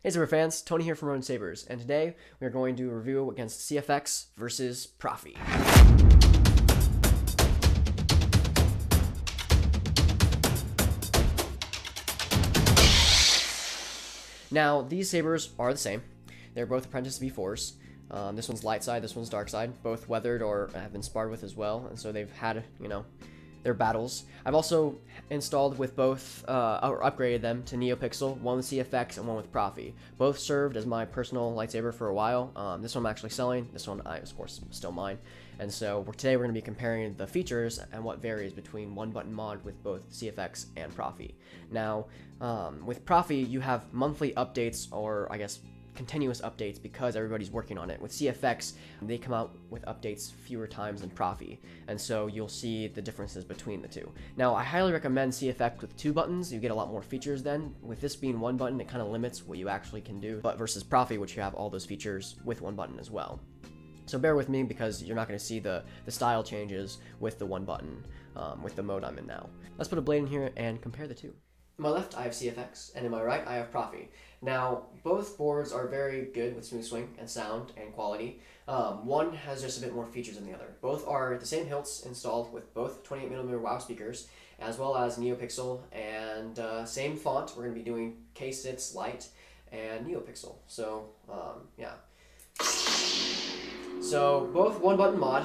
Hey Saber fans, Tony here from Lightsabers, and today we are going to review against CFX versus Proffie. Now, these sabers are the same. They're both Apprentice V4s. This one's light side, this one's dark side. Both weathered or have been sparred with as well, and so they've had, their battles. I've also installed with both, or upgraded them to neopixel, one with CFX and one with Proffie. Both served as my personal lightsaber for a while. This one I'm actually selling, this one of course still mine. And so today we're going to be comparing the features and what varies between one button mod with both CFX and Proffie. Now, with Proffie you have monthly updates, or I guess continuous updates, because everybody's working on it. With CFX, they come out with updates fewer times than Proffie, and so you'll see the differences between the two. Now, I highly recommend CFX with 2 buttons. You get a lot more features then. With this being 1 button, it kind of limits what you actually can do, but versus Proffie, which you have all those features with 1 button as well. So bear with me, because you're not going to see the style changes with the 1 button, with the mode I'm in now. Let's put a blade in here and compare the two. In my left, I have CFX, and in my right, I have Proffie. Now, both boards are very good with smooth swing and sound and quality. One has just a bit more features than the other. Both are the same hilts installed with both 28mm WOW speakers, as well as neopixel, and same font. We're going to be doing K6 Light and neopixel. So, yeah. So, both 1-button mod.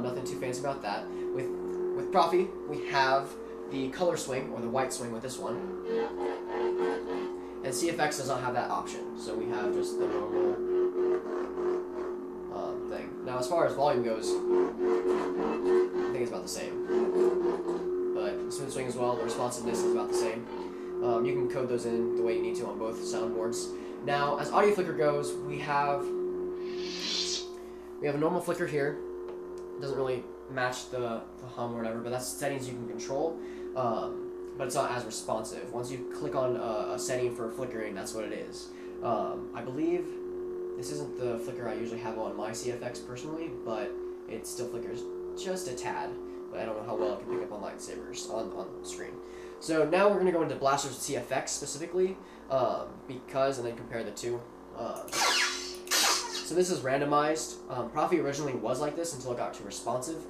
Nothing too fancy about that. With Proffie, we have the color swing, or the white swing with this one, and CFX does not have that option, so we have just the normal thing. Now, as far as volume goes, I think it's about the same, but the smooth swing as well, the responsiveness is about the same. You can code those in the way you need to on both soundboards. Now, as audio flicker goes, we have a normal flicker here. It doesn't really match the hum or whatever, but that's settings you can control. But it's not as responsive. Once you click on a setting for flickering, that's what it is. I believe this isn't the flicker I usually have on my CFX personally, but it still flickers just a tad. But I don't know how well it can pick up on lightsabers on the screen. So now we're going to go into blasters with CFX specifically, and then compare the two. So this is randomized. Proffie originally was like this until it got too responsive.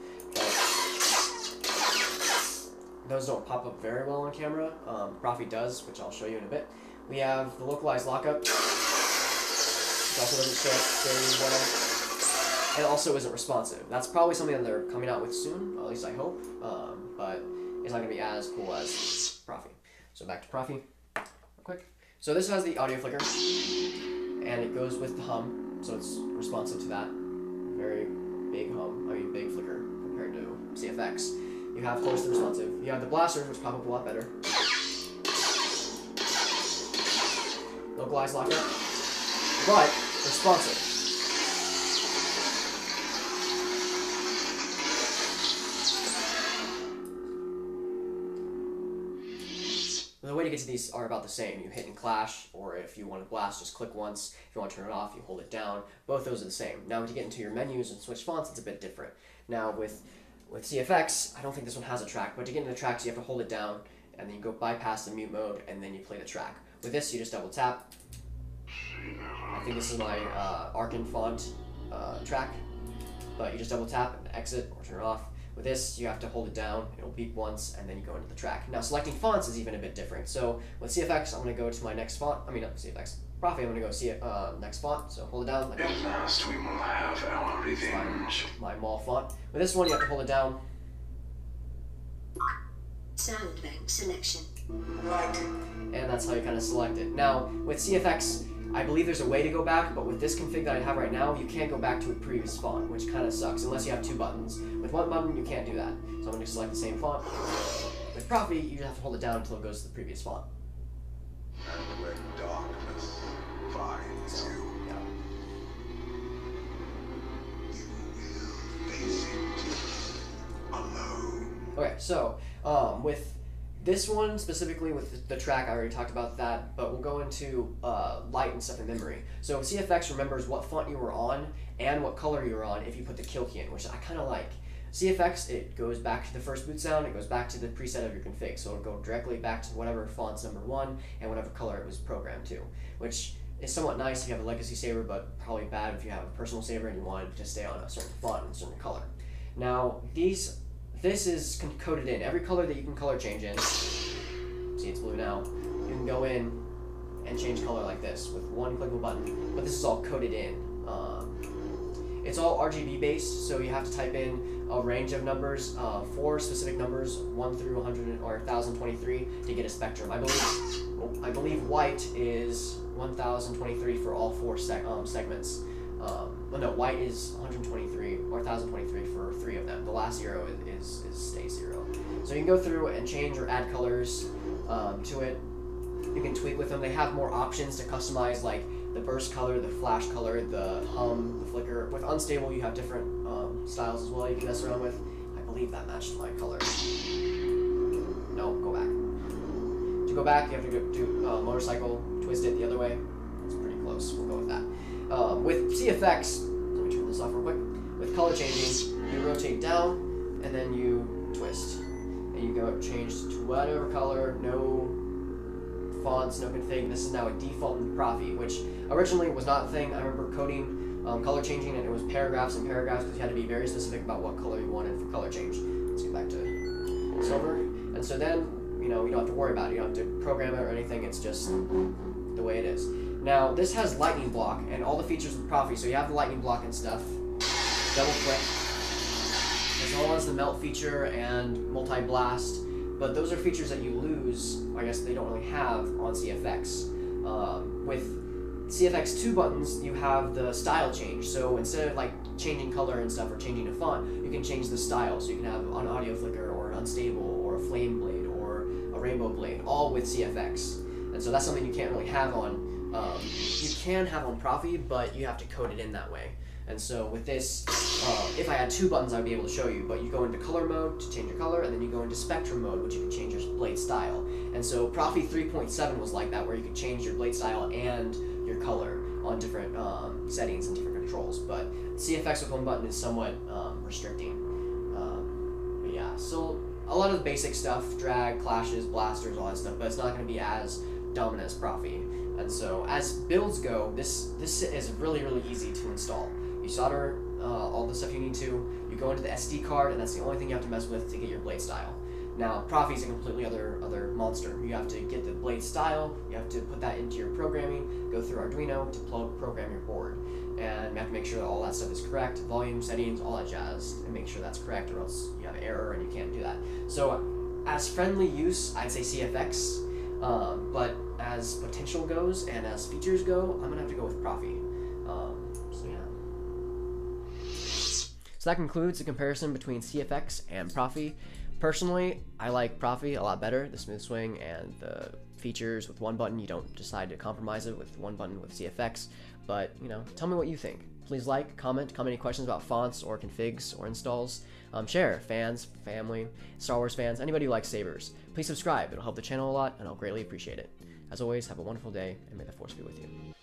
Those don't pop up very well on camera. Proffie does, which I'll show you in a bit. We have the localized lockup, which also doesn't show up very well, and also isn't responsive. That's probably something that they're coming out with soon, at least I hope, but it's not going to be as cool as Proffie. So back to Proffie, real quick. So this has the audio flicker, and it goes with the hum, so it's responsive to that. Very big hum, big flicker compared to CFX. You have, of course, the responsive. You have the blasters, which pop up a lot better. Localized lockup, but responsive. The way to get to these are about the same. You hit and clash, or if you want to blast, just click once. If you want to turn it off, you hold it down. Both those are the same. Now, to get into your menus and switch fonts, it's a bit different. Now, with CFX, I don't think this one has a track, but to get into the tracks, you have to hold it down, and then you go bypass the mute mode, and then you play the track. With this, you just double tap. I think this is my Arkin font track, but you just double tap and exit or turn it off. With this, you have to hold it down, it'll beep once, and then you go into the track. Now, selecting fonts is even a bit different. So with CFX, I'm going to go to my next font. Not CFX. Proffie, I'm going to go see next font. So hold it down. Like at last, we will have our revenge. My mall font. With this one, you have to hold it down. Sound bank selection. Right. And that's how you kind of select it. Now, with CFX, I believe there's a way to go back, but with this config that I have right now, you can't go back to a previous font, which kind of sucks, unless you have 2 buttons. With 1 button, you can't do that. So I'm going to select the same font. With Proffie, you just have to hold it down until it goes to the previous font. And when darkness finds you, Yeah. you will face it alone. Okay, so with this one specifically, with the track, I already talked about that, but we'll go into light and stuff in memory. So CFX remembers what font you were on and what color you were on if you put the kill key in, which I kind of like. CFX, it goes back to the first boot sound, it goes back to the preset of your config, so it'll go directly back to whatever font's number 1 and whatever color it was programmed to, which is somewhat nice if you have a legacy saber, but probably bad if you have a personal saber and you want it to stay on a certain font and a certain color. Now, this is coded in. Every color that you can color change in, see it's blue now, you can go in and change color like this with one click of a button, but this is all coded in. It's all RGB based, so you have to type in a range of numbers, 4 specific numbers, 1 through 100 or 1023 to get a spectrum. I believe white is 1023 for all 4 segments. Well, no, white is 123 or 1023 for 3 of them. The last 0 stays 0. So you can go through and change or add colors to it. You can tweak with them. They have more options to customize, like the burst color, the flash color, the hum, the flicker. With unstable, you have different styles as well you can mess around with. I believe that matched my color. No, go back. To go back, you have to do motorcycle, twist it the other way. It's pretty close. We'll go with that. With CFX, let me turn this off real quick. With color changing, you rotate down and then you twist. And you go change to whatever color, no fonts, no config. This is now a default in Proffie, which originally was not a thing. I remember coding color changing, and it was paragraphs and paragraphs because you had to be very specific about what color you wanted for color change. Let's get back to silver. And so then, you don't have to worry about it. You don't have to program it or anything. It's just the way it is. Now, this has lightning block and all the features of Proffie. So you have the lightning block and stuff. Double click. As well as the melt feature and multi-blast. But those are features that you lose, I guess they don't really have on CFX. With CFX 2 buttons, you have the style change. So instead of like changing color and stuff or changing a font, you can change the style. So you can have an audio flicker or an unstable or a flame blade or a rainbow blade, all with CFX. And so that's something you can't really have on, you can have on Proffie, but you have to code it in that way. And so with this, if I had 2 buttons, I'd be able to show you, but you go into color mode to change your color, and then you go into spectrum mode, which you can change your blade style. And so Proffie 3.7 was like that, where you could change your blade style and your color on different settings and different controls. But CFX with 1 button is somewhat restricting. But yeah, so a lot of the basic stuff, drag, clashes, blasters, all that stuff, but it's not going to be as dominant as Proffie. And so as builds go, this is really, really easy to install. You solder all the stuff you need to. You go into the SD card, and that's the only thing you have to mess with to get your blade style. Now, Proffie is a completely other monster. You have to get the blade style. You have to put that into your programming. Go through Arduino to program your board, and you have to make sure that all that stuff is correct. Volume settings, all that jazz, and make sure that's correct, or else you have an error and you can't do that. So, as friendly use, I'd say CFX. But as potential goes and as features go, I'm gonna have to go with Proffie. So yeah. So that concludes the comparison between CFX and Proffie. Personally, I like Proffie a lot better. The smooth swing and the features with 1 button. You don't decide to compromise it with 1 button with CFX. But tell me what you think. Please like, comment any questions about fonts or configs or installs. Share, fans, family, Star Wars fans, anybody who likes sabers. Please subscribe. It'll help the channel a lot, and I'll greatly appreciate it. As always, have a wonderful day, and may the Force be with you.